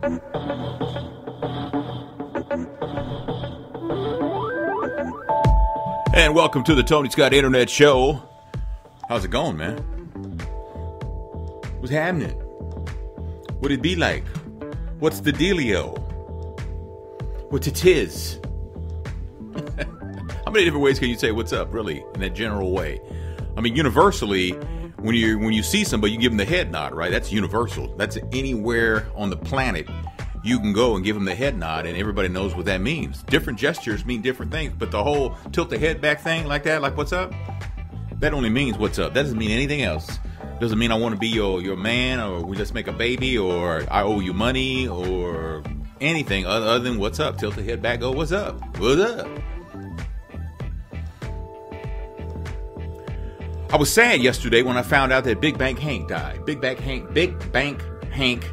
And welcome to the Tony Scott Internet Show. How's it going, man? What's happening? What'd it be like? What's the dealio? What's it is? How many different ways can you say what's up, really, in that general way? I mean, universally, when you see somebody, you give them the head nod, right? That's universal. That's anywhere on the planet you can go and give them the head nod, and everybody knows what that means. Different gestures mean different things, but the whole tilt the head back thing like that, like what's up, that only means what's up. That doesn't mean anything else. Doesn't mean I want to be your man, or we just make a baby, or I owe you money, or anything other than what's up. Tilt the head back, go, what's up? What's up? I was sad yesterday when I found out that Big Bank Hank died. Big Bank Hank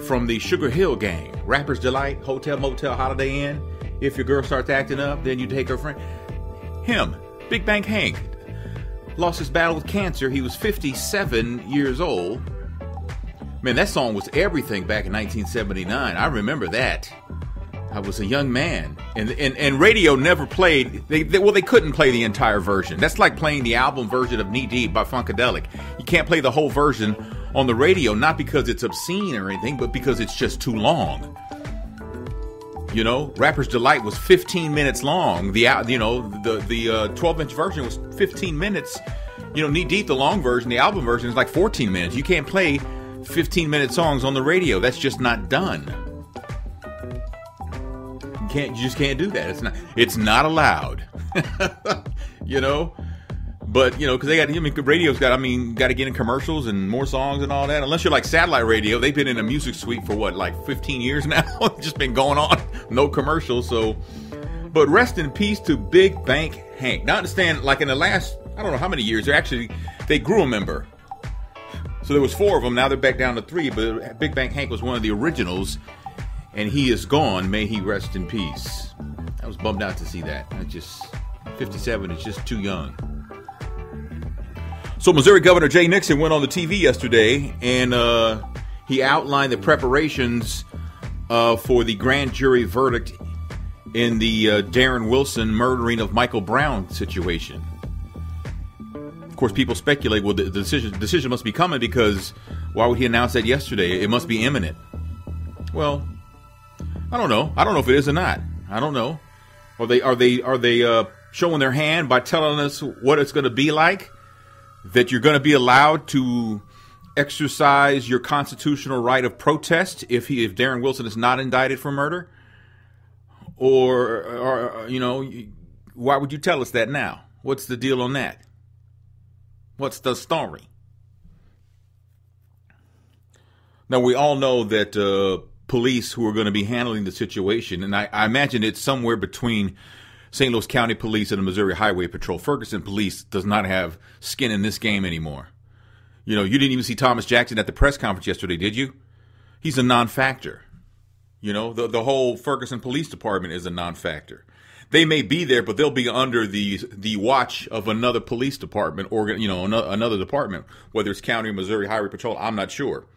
from the Sugar Hill Gang. Rapper's Delight, Hotel, Motel, Holiday Inn. If your girl starts acting up, then you take her friend. Him, Big Bank Hank, lost his battle with cancer. He was 57 years old. Man, that song was everything back in 1979. I remember that. I was a young man. And radio never played. They couldn't play the entire version. That's like playing the album version of Knee Deep by Funkadelic. You can't play the whole version on the radio, not because it's obscene or anything, but because it's just too long. You know, Rapper's Delight was 15 minutes long. The 12-inch version was 15 minutes. You know, Knee Deep, the long version, the album version is like 14 minutes. You can't play 15-minute songs on the radio. That's just not done. You just can't do that. It's not allowed. You know? But, you know, because radio's got to get in commercials and more songs and all that. Unless you're like satellite radio, they've been in a music suite for what, like 15 years now? Just been going on. No commercials. So, but rest in peace to Big Bank Hank. Now, understand, like in the last, I don't know how many years, they grew a member. So there was 4 of them. Now they're back down to 3. But Big Bank Hank was one of the originals. And he is gone. May he rest in peace. I was bummed out to see that. 57 is just too young. So Missouri Governor Jay Nixon went on the TV yesterday, and he outlined the preparations for the grand jury verdict in the Darren Wilson murdering of Michael Brown situation. Of course, people speculate, well, the decision must be coming, because why would he announce that yesterday? It must be imminent. Well, I don't know. I don't know if it is or not. I don't know. Are they showing their hand by telling us what it's going to be like? That you're going to be allowed to exercise your constitutional right of protest if Darren Wilson is not indicted for murder? Or you know, why would you tell us that now? What's the deal on that? What's the story? Now, we all know that police who are going to be handling the situation, and I imagine it's somewhere between St. Louis County Police and the Missouri Highway Patrol. Ferguson Police does not have skin in this game anymore. You know, you didn't even see Thomas Jackson at the press conference yesterday, did you? He's a non-factor. You know, the whole Ferguson Police Department is a non-factor. They may be there, but they'll be under the watch of another police department, or, you know, another department, whether it's County or Missouri Highway Patrol. I'm not sure.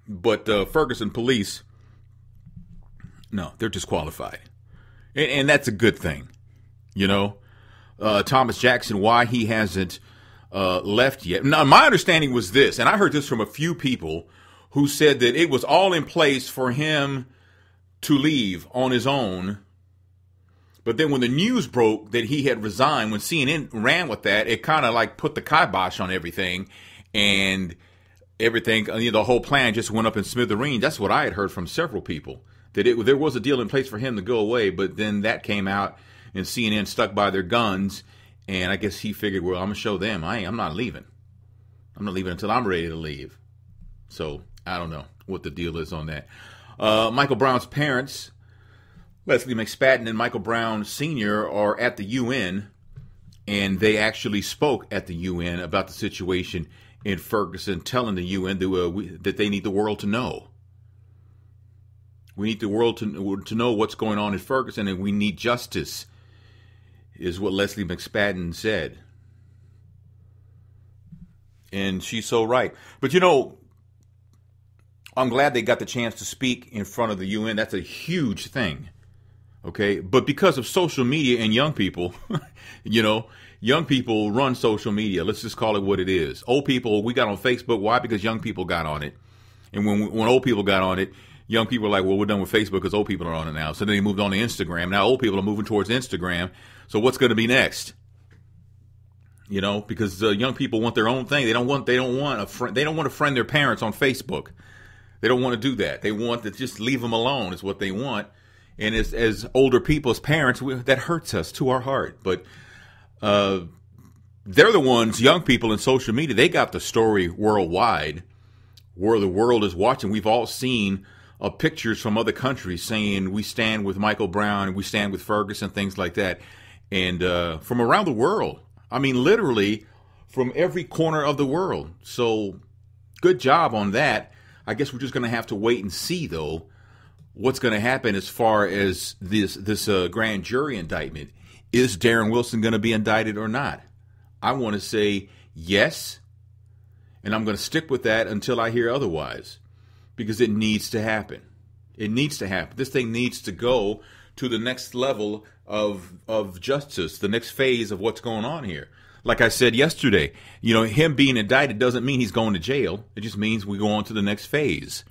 But Ferguson Police, no, they're disqualified. And that's a good thing. You know, Thomas Jackson, why he hasn't left yet. Now, my understanding was this, and I heard this from a few people who said that it was all in place for him to leave on his own. But then when the news broke that he had resigned, when CNN ran with that, it kind of like put the kibosh on everything, and everything, you know, the whole plan just went up in smithereens. That's what I had heard from several people, that there was a deal in place for him to go away, but then that came out, and CNN stuck by their guns, and I guess he figured, well, I'm going to show them. I'm not leaving. I'm not leaving until I'm ready to leave. So I don't know what the deal is on that. Michael Brown's parents, Leslie McSpadden and Michael Brown Sr., are at the UN, and they actually spoke at the UN about the situation in Ferguson, telling the UN that they need the world to know. We need the world to know what's going on in Ferguson, and we need justice, is what Leslie McSpadden said. And she's so right. But, you know, I'm glad they got the chance to speak in front of the UN. That's a huge thing. Okay. But because of social media and young people, young people run social media. Let's just call it what it is. Old people, we got on Facebook. Why? Because young people got on it. And when old people got on it, young people were like, well, we're done with Facebook because old people are on it now. So then they moved on to Instagram. Now old people are moving towards Instagram. So what's going to be next? Because young people want their own thing. They don't want to friend their parents on Facebook. They don't want to do that. They want to just leave them alone is what they want. And as older people, as parents, that hurts us to our heart. But they're the ones, young people in social media, they got the story worldwide where the world is watching. We've all seen pictures from other countries saying we stand with Michael Brown and we stand with Ferguson, things like that. And from around the world. I mean, literally from every corner of the world. So good job on that. I guess we're just going to have to wait and see, though, what's going to happen as far as this grand jury indictment. Is Darren Wilson going to be indicted or not? I want to say yes, and I'm going to stick with that until I hear otherwise, because it needs to happen. It needs to happen. This thing needs to go to the next level of justice, the next phase of what's going on here. Like I said yesterday, him being indicted doesn't mean he's going to jail. It just means we go on to the next phase.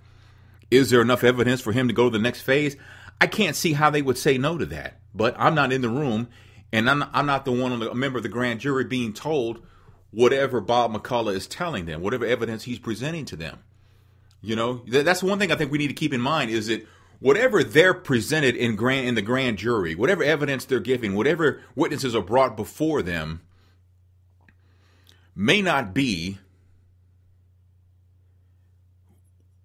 Is there enough evidence for him to go to the next phase? I can't see how they would say no to that. But I'm not in the room, and I'm not the one, a member of the grand jury, being told whatever Bob McCullough is telling them, whatever evidence he's presenting to them. That's one thing I think we need to keep in mind is that whatever they're presented in the grand jury, whatever evidence they're giving, whatever witnesses are brought before them, may not be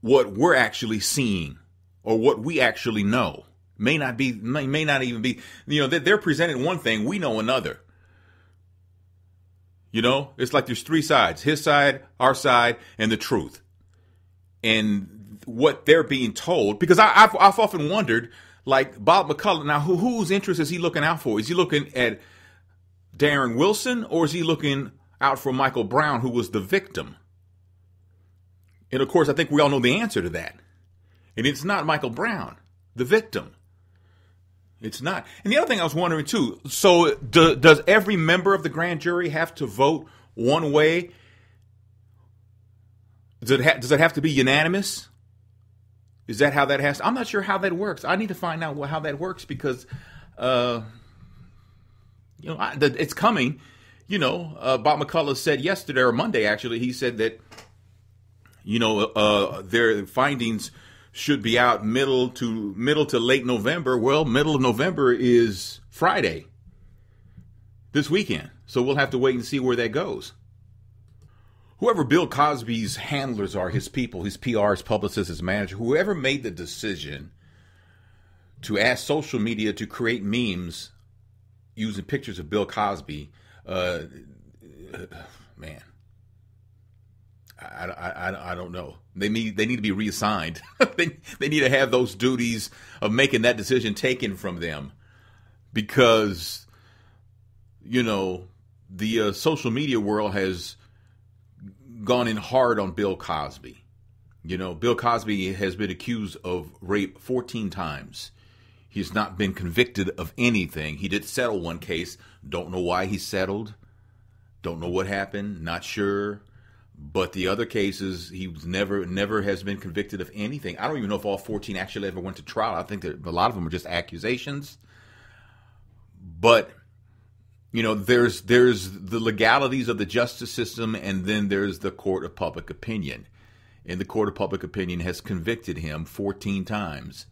what we're actually seeing or what we actually know. May not even be, they're presenting one thing, we know another. It's like there's three sides, his side, our side, and the truth. And what they're being told, because I've often wondered, like Bob McCullough, now whose interest is he looking out for? Is he looking at Darren Wilson, or is he looking out for Michael Brown, who was the victim? And of course, I think we all know the answer to that. And it's not Michael Brown, the victim. It's not. And the other thing I was wondering too, so does every member of the grand jury have to vote one way? Does it have to be unanimous? Is that how that has to? I'm not sure how that works. I need to find out how that works because, it's coming. Bob McCullough said yesterday or Monday, actually, he said that, their findings should be out middle to late November. Well, middle of November is Friday, this weekend. So we'll have to wait and see where that goes. Whoever Bill Cosby's handlers are, his people, his PR, his publicist, his manager, whoever made the decision to ask social media to create memes using pictures of Bill Cosby, man, I don't know. They need to be reassigned. they need to have those duties of making that decision taken from them, because the social media world has gone in hard on Bill Cosby. Bill Cosby has been accused of rape 14 times. He's not been convicted of anything. He did settle one case. Don't know why he settled. Don't know what happened. Not sure. But the other cases, he was never has been convicted of anything. I don't even know if all 14 actually ever went to trial. I think that a lot of them are just accusations. But there's the legalities of the justice system, and then there's the court of public opinion. And the court of public opinion has convicted him 14 times,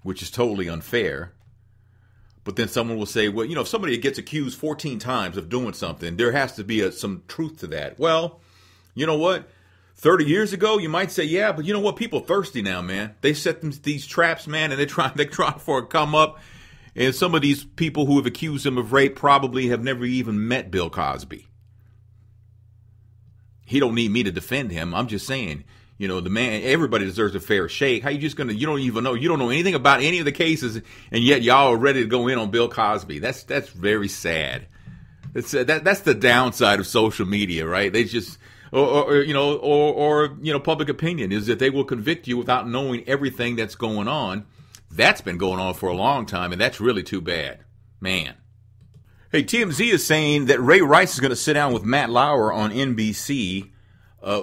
which is totally unfair. But then someone will say, well, if somebody gets accused 14 times of doing something, there has to be some truth to that. Well, you know what? 30 years ago, you might say, yeah, but you know what? People thirsty now, man. They set these traps, man, and they're trying for a come up. And some of these people who have accused him of rape probably have never even met Bill Cosby. He don't need me to defend him. I'm just saying, the man, everybody deserves a fair shake. How you don't know anything about any of the cases, and yet y'all are ready to go in on Bill Cosby. That's very sad. That's the downside of social media, right? They just, or public opinion is that they will convict you without knowing everything that's going on. That's been going on for a long time, and that's really too bad, man. Hey, TMZ is saying that Ray Rice is going to sit down with Matt Lauer on NBC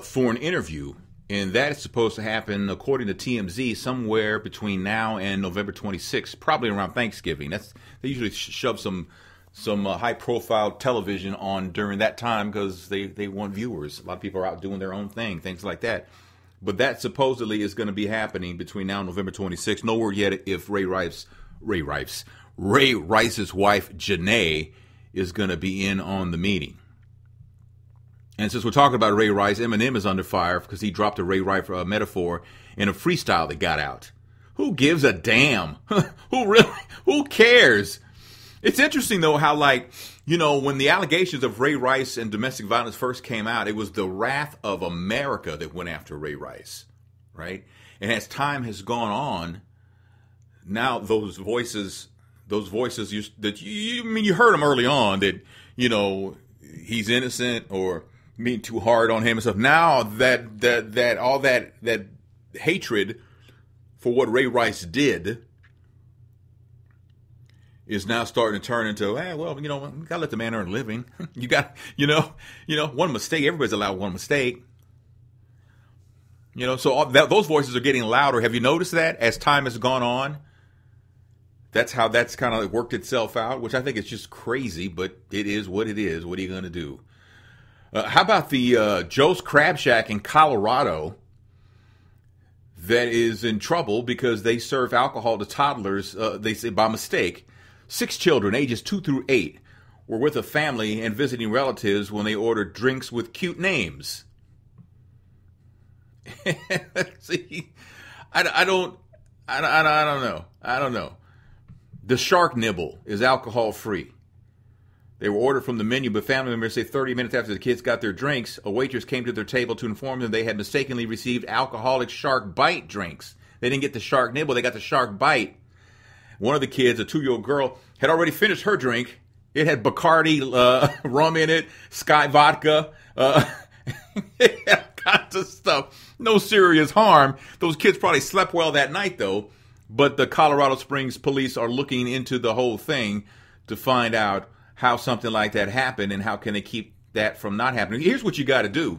for an interview, and that is supposed to happen, according to TMZ, somewhere between now and November 26th, probably around Thanksgiving. They usually shove some high-profile television on during that time because they want viewers. A lot of people are out doing their own thing, things like that. But that supposedly is going to be happening between now and November 26th. No word yet if Ray Rice's wife, Janae, is going to be in on the meeting. And since we're talking about Ray Rice, Eminem is under fire because he dropped a Ray Rice metaphor in a freestyle that got out. Who gives a damn? Who cares? It's interesting, though, how, when the allegations of Ray Rice and domestic violence first came out, it was the wrath of America that went after Ray Rice, right? And as time has gone on, now those voices you heard them early on that, he's innocent or being too hard on him and stuff. Now that hatred for what Ray Rice did is now starting to turn into, we gotta let the man earn a living. You got, one mistake. Everybody's allowed one mistake. So those voices are getting louder. Have you noticed that as time has gone on? That's how that's kind of worked itself out, which I think is just crazy, but it is what it is. What are you going to do? How about the Joe's Crab Shack in Colorado that is in trouble because they serve alcohol to toddlers, they say by mistake. 6 children, ages 2 through 8, were with a family and visiting relatives when they ordered drinks with cute names. See, I don't know. The Shark Nibble is alcohol free. They were ordered from the menu, but family members say 30 minutes after the kids got their drinks, a waitress came to their table to inform them they had mistakenly received alcoholic Shark Bite drinks. They didn't get the Shark Nibble, they got the Shark Bite. One of the kids, a 2-year-old girl, had already finished her drink. It had Bacardi rum in it, Sky vodka, it had all kinds of stuff. No serious harm. Those kids probably slept well that night, though. But the Colorado Springs police are looking into the whole thing to find out how something like that happened and how can they keep that from not happening. Here's what you got to do.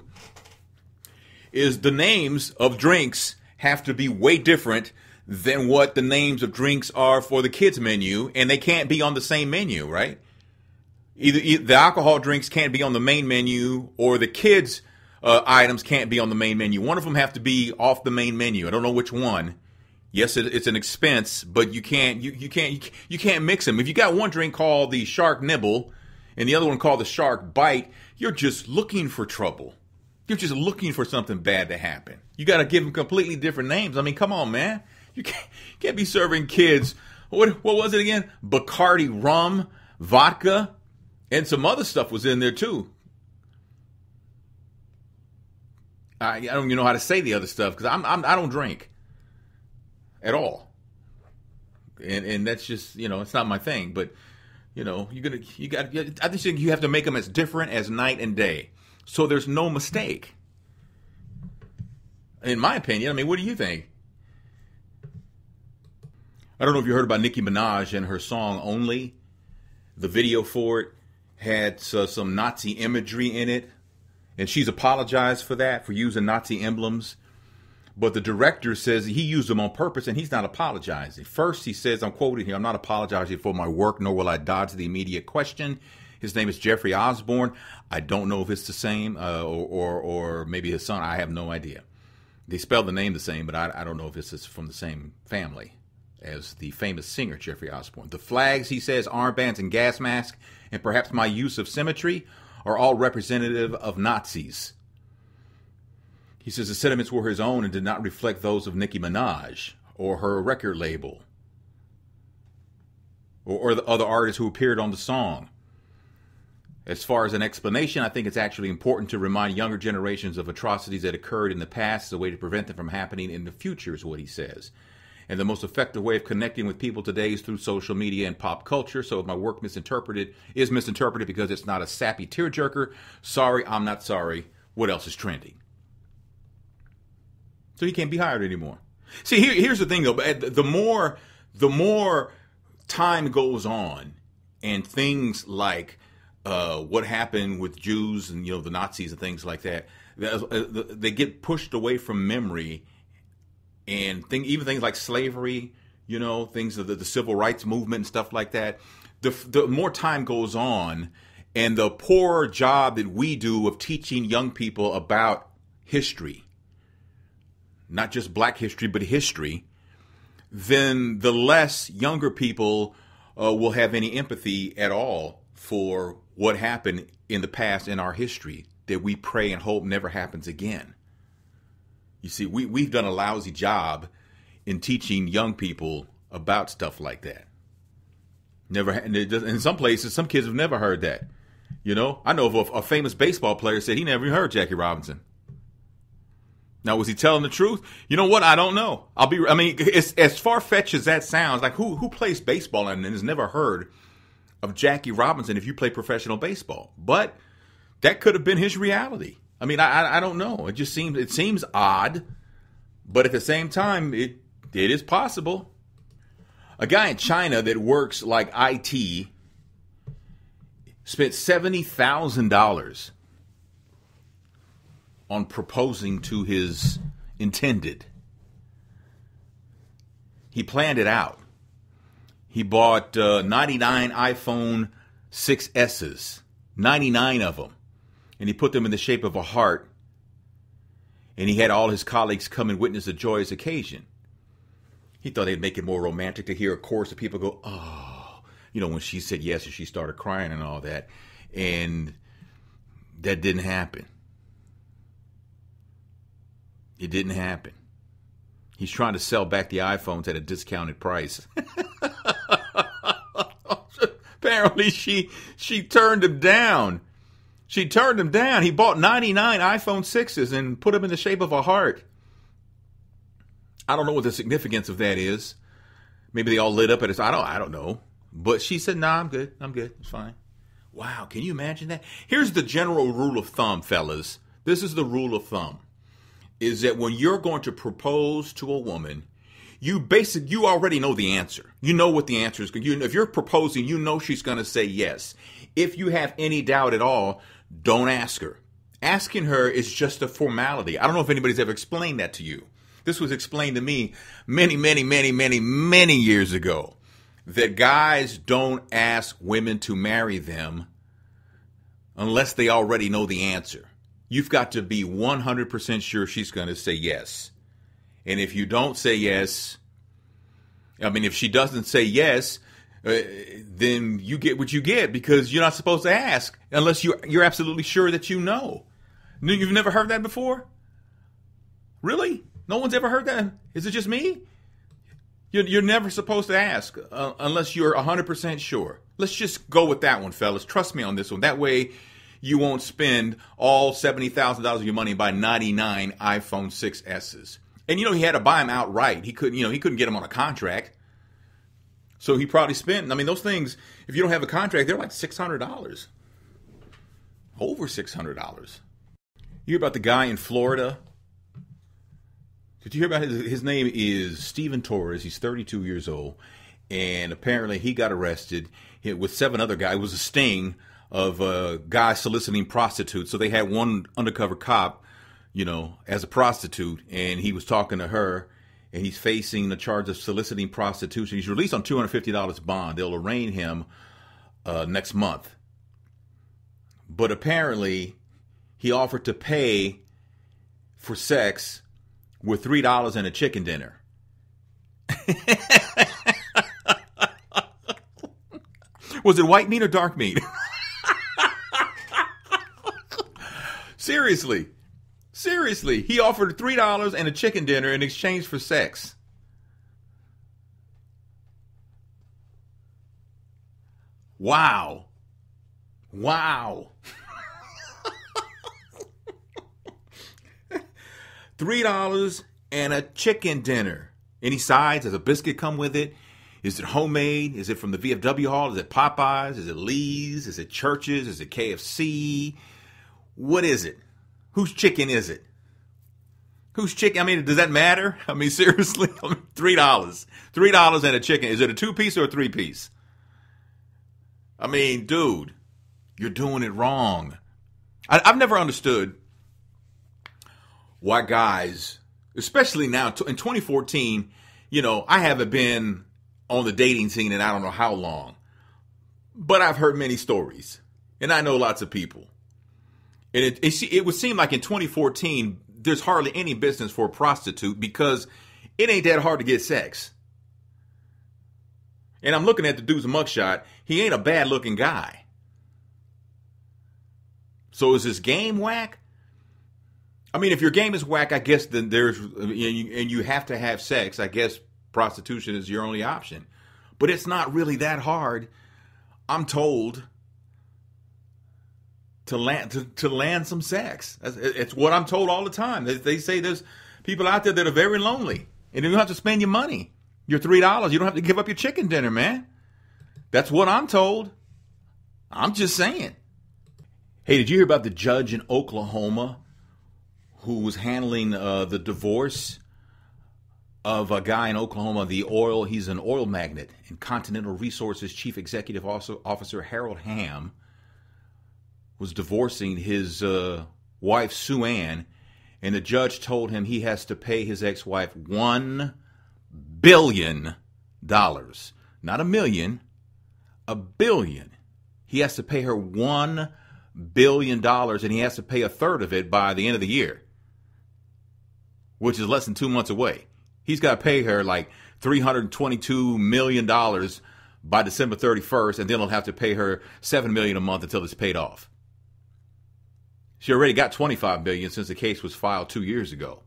Is the names of drinks have to be way different than what the names of drinks are for the kids menu, and they can't be on the same menu, right? Either the alcohol drinks can't be on the main menu, or the kids items can't be on the main menu. One of them have to be off the main menu. I don't know which one. Yes, it's an expense, but you can't mix them. If you got one drink called the Shark Nibble and the other one called the Shark Bite, you're just looking for trouble. You're just looking for something bad to happen. You got to give them completely different names. I mean, come on, man. You can't be serving kids. What was it again? Bacardi rum, vodka, and some other stuff was in there too. I don't even know how to say the other stuff because I don't drink at all, and that's just it's not my thing. But I just think you have to make them as different as night and day, so there's no mistake. In my opinion, I mean, what do you think? I don't know if you heard about Nicki Minaj and her song "Only." The video for it had some Nazi imagery in it, and she's apologized for that, for using Nazi emblems. But the director says he used them on purpose, and he's not apologizing. First, he says, I'm quoting here, "I'm not apologizing for my work, nor will I dodge the immediate question." His name is Jeffrey Osborne. I don't know if it's the same, or maybe his son. I have no idea. They spell the name the same, but I don't know if it's from the same family as the famous singer Jeffrey Osborne. The flags, he says, armbands and gas masks, and perhaps my use of symmetry are all representative of Nazis. He says the sentiments were his own and did not reflect those of Nicki Minaj or her record label or the other artists who appeared on the song. As far as an explanation, I think it's actually important to remind younger generations of atrocities that occurred in the past as a way to prevent them from happening in the future, is what he says. And the most effective way of connecting with people today is through social media and pop culture. So if my work is misinterpreted because it's not a sappy tearjerker, sorry, I'm not sorry. what else is trending. So he can't be hired anymore. See, here's the thing, though. The more time goes on, and things like what happened with Jews and the Nazis and things like that, they get pushed away from memory, and even things like slavery, things of the civil rights movement and stuff like that. The more time goes on, and the poor job that we do of teaching young people about history, not just black history, but history, then the less younger people will have any empathy at all for what happened in the past in our history that we pray and hope never happens again. You see, we've done a lousy job in teaching young people about stuff like that. In some places, some kids have never heard that. I know of a famous baseball player said he never even heard Jackie Robinson. Now, was he telling the truth? You know what? I don't know. It's as far-fetched as that sounds. Like, who plays baseball and has never heard of Jackie Robinson if you play professional baseball? But that could have been his reality. I don't know. It seems odd, but at the same time, it is possible. A guy in China that works like IT spent $70,000 on proposing to his intended. He planned it out. He bought 99 iPhone 6S's, 99 of them, and he put them in the shape of a heart, and he had all his colleagues come and witness the joyous occasion. He thought they'd make it more romantic to hear a chorus of people go, oh, when she said yes and she started crying and all that, and that didn't happen. It didn't happen. He's trying to sell back the iPhones at a discounted price. Apparently, she turned him down. She turned him down. He bought 99 iPhone 6s and put them in the shape of a heart. I don't know what the significance of that is. Maybe they all lit up at his. I don't know. But she said, "Nah, I'm good. I'm good. It's fine." Wow, can you imagine that? Here's the general rule of thumb, fellas. This is the rule of thumb. Is that when you're going to propose to a woman, you already know the answer. You know what the answer is. If you're proposing, you know she's going to say yes. If you have any doubt at all, don't ask her. Asking her is just a formality. I don't know if anybody's ever explained that to you. This was explained to me many, many, many, many, many years ago. That guys don't ask women to marry them unless they already know the answer. You've got to be 100% sure she's going to say yes. And if you don't say yes, if she doesn't say yes, then you get what you get because you're not supposed to ask unless you're absolutely sure that you know. You've never heard that before? Really? No one's ever heard that? Is it just me? You're never supposed to ask unless you're 100% sure. Let's just go with that one, fellas. Trust me on this one. That way you won't spend all $70,000 of your money and buy 99 iPhone 6S's. And he had to buy them outright. He couldn't get them on a contract. So he probably spent, those things, if you don't have a contract, they're like $600. Over $600. You hear about the guy in Florida? Did you hear about his name is Steven Torres. He's 32 years old. And apparently he got arrested with 7 other guys. It was a sting of guys soliciting prostitutes. So they had one undercover cop, as a prostitute. And he was talking to her. And he's facing the charge of soliciting prostitution. He's released on $250 bond. They'll arraign him next month. But apparently he offered to pay for sex with $3 and a chicken dinner. Was it white meat or dark meat? Seriously, he offered $3 and a chicken dinner in exchange for sex. Wow. $3 and a chicken dinner. Any sides? Does a biscuit come with it? Is it homemade? Is it from the VFW hall? Is it Popeyes? Is it Lee's? Is it Church's? Is it KFC? What is it? Whose chicken is it? Whose chicken? I mean, does that matter? I mean, seriously? $3. $3 and a chicken. Is it a 2-piece or a 3-piece? I mean, dude, you're doing it wrong. I've never understood why guys, especially now in 2014, I haven't been on the dating scene in I don't know how long, but I've heard many stories, and I know lots of people. And it would seem like in 2014, there's hardly any business for a prostitute because it ain't that hard to get sex. And I'm looking at the dude's mugshot. He ain't a bad looking guy. So is his game whack? I mean, if your game is whack, I guess then and you have to have sex. I guess prostitution is your only option. But it's not really that hard, I'm told, to land some sex. It's what I'm told all the time. They say there's people out there that are very lonely, and you don't have to spend your money. Your $3. You don't have to give up your chicken dinner, man. That's what I'm told. I'm just saying. Hey, did you hear about the judge in Oklahoma who was handling the divorce of a guy in Oklahoma, he's an oil magnate, and Continental Resources Chief Executive Officer Harold Hamm was divorcing his wife, Sue Ann, and the judge told him he has to pay his ex-wife $1 billion. Not a million, $1 billion. He has to pay her $1 billion, and he has to pay a third of it by the end of the year, which is less than 2 months away. He's got to pay her like $322 million by December 31st, and then he'll have to pay her $7 million a month until it's paid off. She already got $25 million since the case was filed 2 years ago.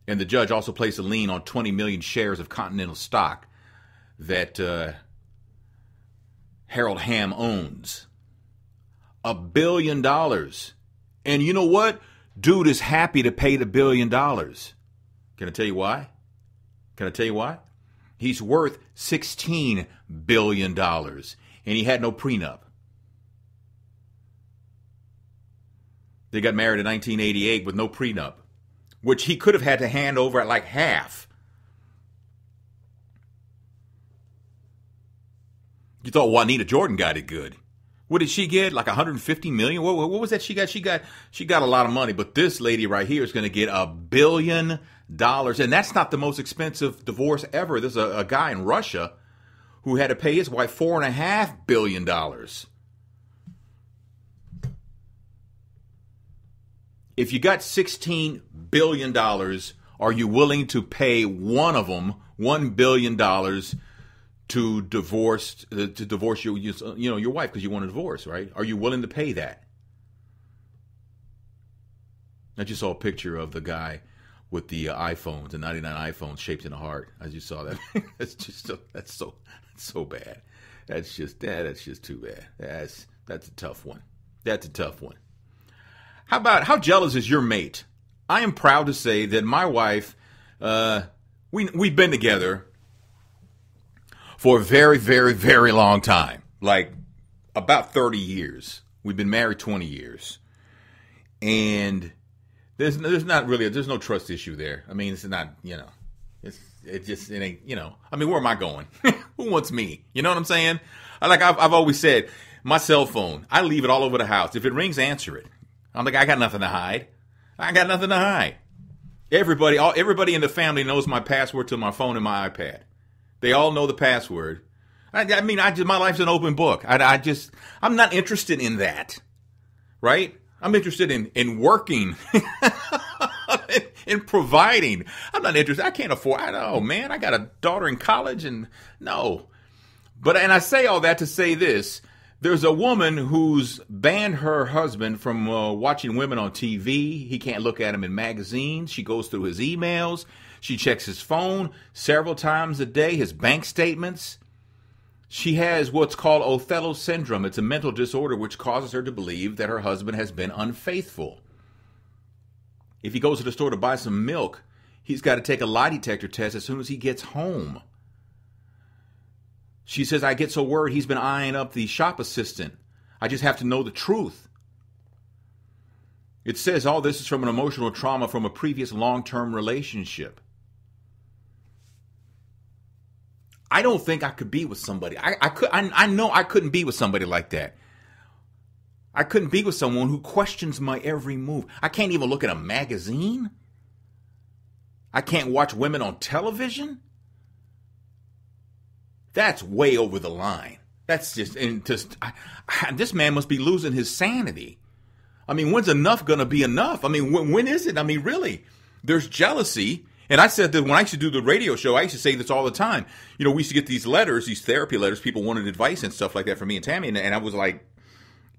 And the judge also placed a lien on 20 million shares of Continental stock that Harold Hamm owns. $1 billion. And you know what? Dude is happy to pay the $1 billion. Can I tell you why? He's worth $16 billion. And he had no prenup. They got married in 1988 with no prenup, which he could have had to hand over at like half. You thought Juanita Jordan got it good. What did she get? Like $150 million? What was that she got? She got a lot of money, but this lady right here is going to get $1 billion. And that's not the most expensive divorce ever. There's a guy in Russia who had to pay his wife $4.5 billion. If you got $16 billion, are you willing to pay one of them $1 billion to divorce your wife because you want a divorce, right? Are you willing to pay that? I just saw a picture of the guy with the iPhones, the 99 iPhones shaped in a heart. I just saw that. That's so bad. That's just too bad. That's a tough one. That's a tough one. How jealous is your mate? I am proud to say that my wife, we've been together for a very, very, very long time. Like about 30 years. We've been married 20 years. And there's no trust issue there. I mean, it's not, it ain't, I mean, where am I going? Who wants me? You know what I'm saying? I've always said, my cell phone, I leave it all over the house. If it rings, answer it. I'm like, I got nothing to hide. Everybody in the family knows my password to my phone and my iPad. They all know the password. I mean, my life's an open book. I'm not interested in that, right? I'm interested in working, in providing. I'm not interested. I can't afford. Man, I got a daughter in college, and no. And I say all that to say this. There's a woman who's banned her husband from watching women on TV. He can't look at him in magazines. She goes through his emails. She checks his phone several times a day, his bank statements. She has what's called Othello syndrome. It's a mental disorder which causes her to believe that her husband has been unfaithful. If he goes to the store to buy some milk, he's got to take a lie detector test as soon as he gets home. She says, I get so worried he's been eyeing up the shop assistant. I just have to know the truth. It says all this is from an emotional trauma from a previous long-term relationship. I don't think I could be with somebody. I know I couldn't be with somebody like that. I couldn't be with someone who questions my every move. I can't even look at a magazine. I can't watch women on television. That's way over the line. That's this man must be losing his sanity. I mean, when's enough going to be enough? I mean, when is it? I mean, really, there's jealousy. And I said that when I used to do the radio show, I used to say this all the time. You know, we used to get these letters, these therapy letters. People wanted advice and stuff like that from me and Tammy. And I was like,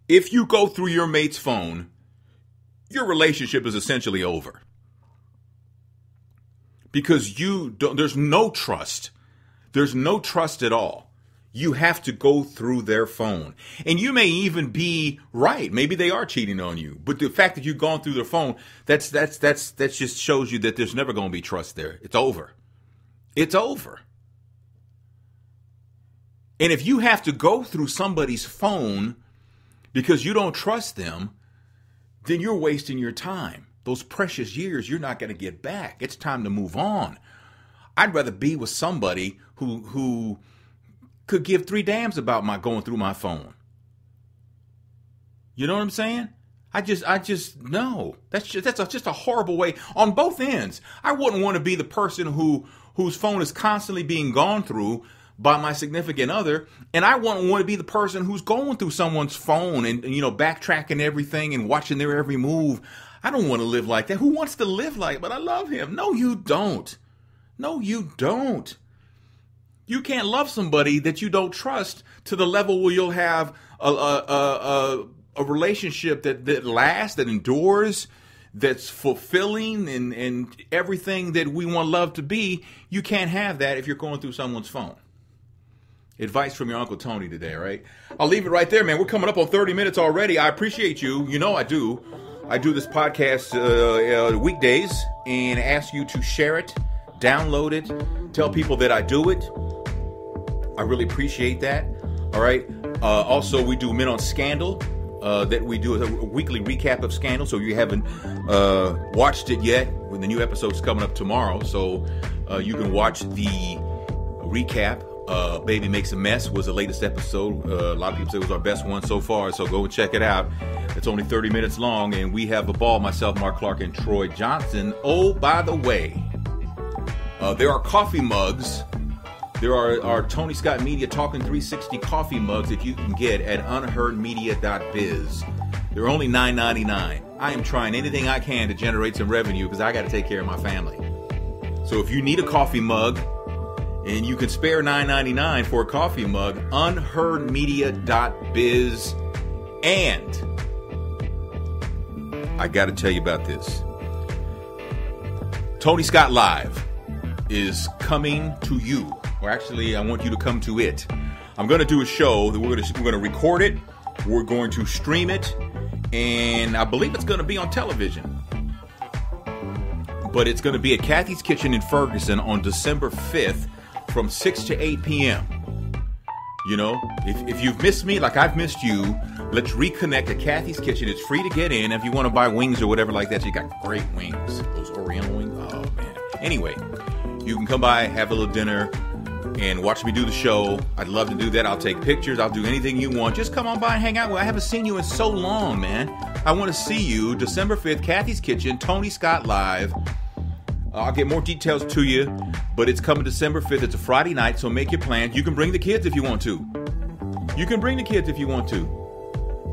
if you go through your mate's phone, your relationship is essentially over. Because there's no trust. There's no trust at all. You have to go through their phone. And you may even be right. Maybe they are cheating on you. But the fact that you've gone through their phone, that just shows you that there's never going to be trust there. It's over. It's over. And if you have to go through somebody's phone because you don't trust them, then you're wasting your time. Those precious years you're not going to get back. It's time to move on. I'd rather be with somebody who could give 3 damns about my going through my phone. You know what I'm saying? I just no. That's just a horrible way on both ends. I wouldn't want to be the person whose phone is constantly being gone through by my significant other, and I wouldn't want to be the person who's going through someone's phone and backtracking everything and watching their every move. I don't want to live like that. Who wants to live like? But I love him. No, you don't. No, you don't. You can't love somebody that you don't trust to the level where you'll have a relationship that lasts, that endures, that's fulfilling, and everything that we want love to be. You can't have that if you're going through someone's phone. Advice from your Uncle Tony today, right? I'll leave it right there, man. We're coming up on 30 minutes already. I appreciate you. You know I do. I do this podcast weekdays and ask you to share it, download it, tell people that I do it. I really appreciate that. All right. Also, we do Men on Scandal. That we do a weekly recap of Scandal. So if you haven't watched it yet, when the new episode's coming up tomorrow, so you can watch the recap. Baby Makes a Mess was the latest episode. A lot of people say it was our best one so far, so go and check it out. It's only 30 minutes long, and we have a ball, myself, Mark Clark, and Troy Johnson. Oh, by the way, there are coffee mugs. There are Tony Scott Media Talking 360 coffee mugs that you can get at unheardmedia.biz. They're only $9.99. I am trying anything I can to generate some revenue because I got to take care of my family. So if you need a coffee mug and you can spare $9.99 for a coffee mug, unheardmedia.biz. And I got to tell you about this. Tony Scott Live is coming to you. Or actually, I want you to come to it. I'm going to do a show that we're going to record it. We're going to stream it. And I believe it's going to be on television. But it's going to be at Kathy's Kitchen in Ferguson on December 5th from 6 to 8 p.m. You know, if you've missed me like I've missed you, let's reconnect at Kathy's Kitchen. It's free to get in. If you want to buy wings or whatever like that, so you got great wings. Those Oriental wings. Oh, man. Anyway, you can come by, have a little dinner, and watch me do the show. I'd love to do that. I'll take pictures. I'll do anything you want. Just come on by and hang out. I haven't seen you in so long, man. I want to see you December 5th, Kathy's Kitchen, Tony Scott Live. I'll get more details to you, but it's coming December 5th. It's a Friday night, so make your plans. You can bring the kids if you want to. You can bring the kids if you want to.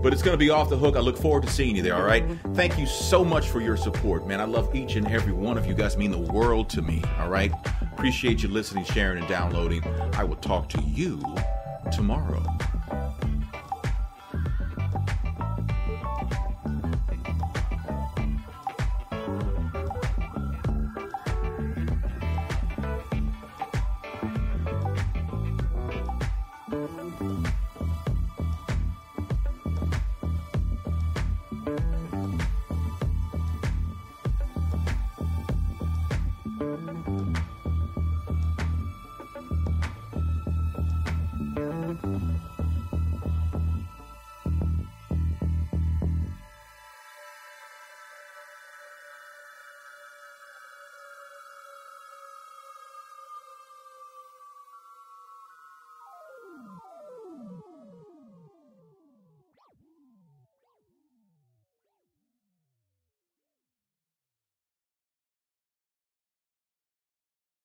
But it's going to be off the hook. I look forward to seeing you there, all right? Thank you so much for your support, man. I love each and every one of you. You guys mean the world to me, all right? Appreciate you listening, sharing, and downloading. I will talk to you tomorrow.